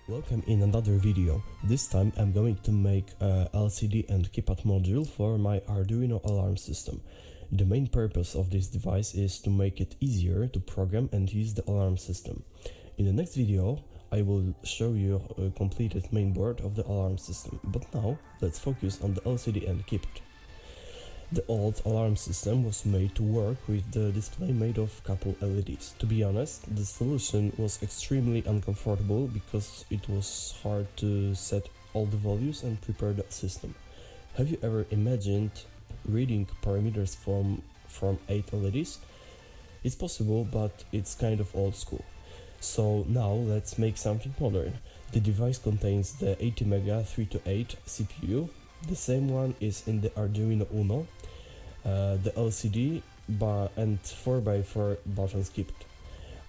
Welcome in another video. This time I'm going to make a LCD and keypad module for my Arduino alarm system. The main purpose of this device is to make it easier to program and use the alarm system. In the next video I will show you a completed mainboard of the alarm system, but now let's focus on the LCD and keypad. The old alarm system was made to work with the display made of couple LEDs. To be honest, the solution was extremely uncomfortable because it was hard to set all the values and prepare the system. Have you ever imagined reading parameters from 8 LEDs? It's possible, but it's kind of old school. So now let's make something modern. The device contains the 80 3 to 8 CPU. The same one is in the Arduino Uno, the LCD and 4x4 buttons keypad.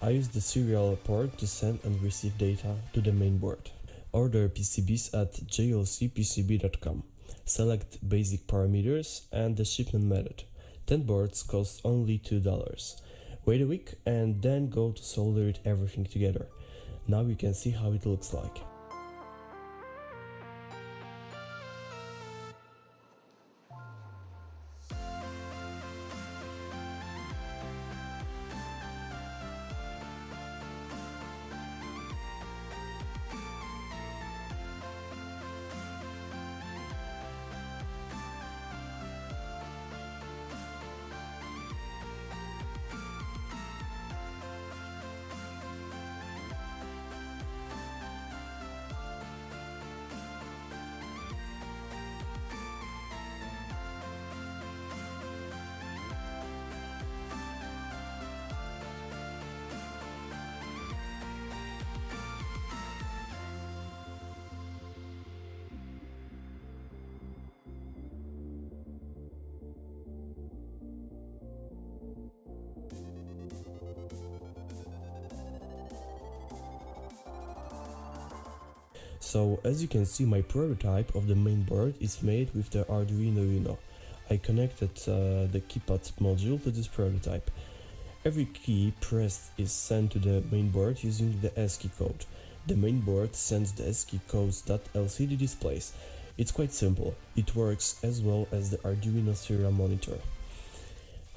I use the serial port to send and receive data to the mainboard. Order PCBs at JLCPCB.com. Select basic parameters and the shipment method. 10 boards cost only $2. Wait a week and then go to solder it everything together. Now you can see how it looks like. So as you can see, my prototype of the mainboard is made with the Arduino Uno. I connected the keypad module to this prototype. Every key pressed is sent to the mainboard using the ASCII code. The mainboard sends the ASCII codes that LCD displays. It's quite simple. It works as well as the Arduino serial monitor.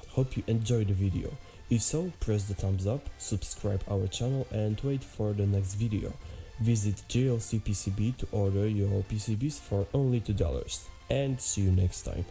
Hope you enjoyed the video. If so, press the thumbs up, subscribe our channel and wait for the next video. Visit JLCPCB to order your PCBs for only $2. And see you next time.